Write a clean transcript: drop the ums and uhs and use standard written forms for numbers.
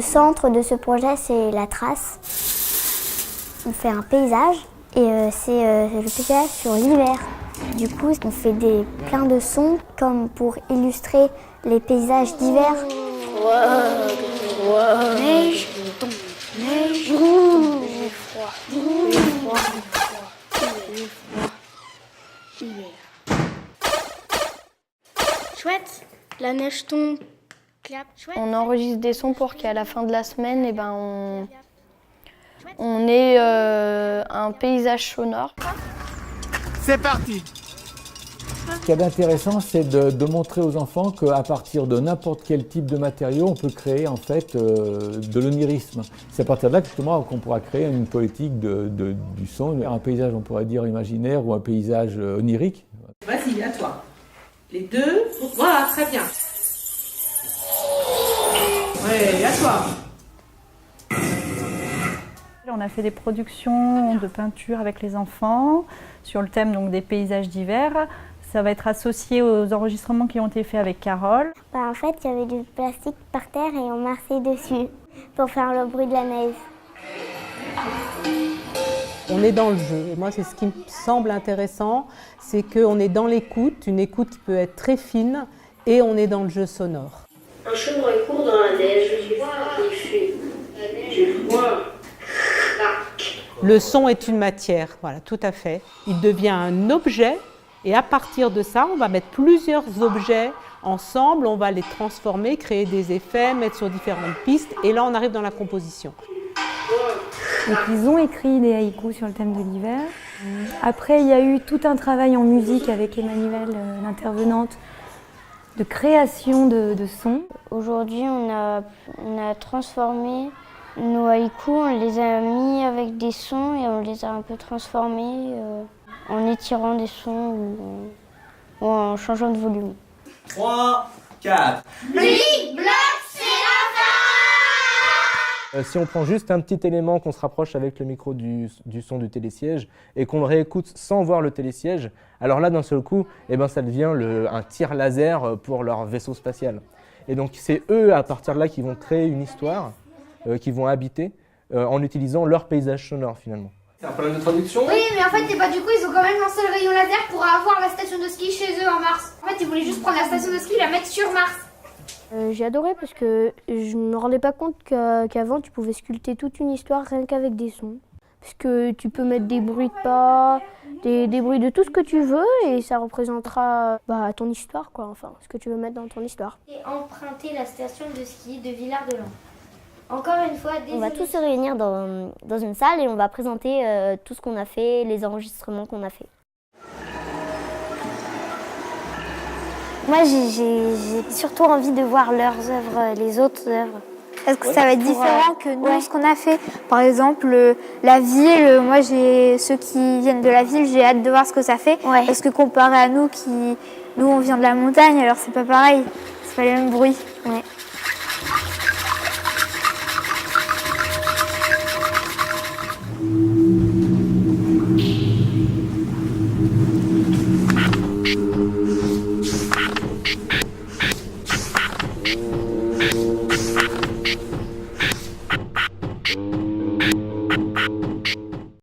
Le centre de ce projet, c'est la trace. On fait un paysage et c'est le paysage sur l'hiver. Du coup, on fait plein de sons comme pour illustrer les paysages d'hiver. Neige, tombe, neige, froid, hiver. Chouette, la neige tombe, clap, chouette. On enregistre des sons pour qu'à la fin de la semaine, on ait un paysage sonore. C'est parti! Ce qu'il y a d'intéressant, c'est de montrer aux enfants qu'à partir de n'importe quel type de matériau, on peut créer en fait de l'onirisme. C'est à partir de là justement qu'on pourra créer une poétique du son, un paysage on pourrait dire imaginaire ou un paysage onirique. Vas-y, à toi. Les deux, voilà, très bien. Ouais, à toi. On a fait des productions de peinture avec les enfants sur le thème donc, des paysages d'hiver. Ça va être associé aux enregistrements qui ont été faits avec Carole. En fait, il y avait du plastique par terre et on marchait dessus pour faire le bruit de la neige. On est dans le jeu. Et moi, c'est ce qui me semble intéressant, c'est qu'on est dans l'écoute, une écoute qui peut être très fine, et on est dans le jeu sonore. Un chemin court dans la neige, il fait du froid. Le son est une matière, voilà, tout à fait. Il devient un objet, et à partir de ça, on va mettre plusieurs objets ensemble, on va les transformer, créer des effets, mettre sur différentes pistes, et là, on arrive dans la composition. Donc, ils ont écrit des haïkus sur le thème de l'hiver. Après, il y a eu tout un travail en musique avec Emmanuelle, l'intervenante, de création de sons. Aujourd'hui, on a transformé nos haïkus, on les a mis avec des sons et on les a un peu transformés en étirant des sons ou en changeant de volume. 3, 4. Si on prend juste un petit élément, qu'on se rapproche avec le micro du son du télésiège et qu'on le réécoute sans voir le télésiège, alors là d'un seul coup, ça devient un tir laser pour leur vaisseau spatial. Et donc c'est eux à partir de là qui vont créer une histoire, qui vont habiter en utilisant leur paysage sonore finalement. C'est un problème de traduction? Oui, mais en fait, du coup, ils ont quand même lancé le rayon laser pour avoir la station de ski chez eux en Mars. En fait, ils voulaient juste prendre la station de ski et la mettre sur Mars. J'ai adoré parce que je ne me rendais pas compte qu'avant tu pouvais sculpter toute une histoire rien qu'avec des sons. Parce que tu peux mettre des bruits de pas, des bruits de tout ce que tu veux et ça représentera ton histoire, quoi, enfin, ce que tu veux mettre dans ton histoire. Et emprunter la station de ski de Villard-de-Lans. Encore une fois, On va tous se réunir dans une salle et on va présenter tout ce qu'on a fait, les enregistrements qu'on a fait. Moi, j'ai surtout envie de voir leurs œuvres, les autres œuvres. Est-ce que ça va être différent que nous, ce qu'on a fait? Par exemple, la ville, moi, ceux qui viennent de la ville, j'ai hâte de voir ce que ça fait. Est-ce que comparé à nous, nous, on vient de la montagne, alors c'est pas pareil, c'est pas les mêmes bruits.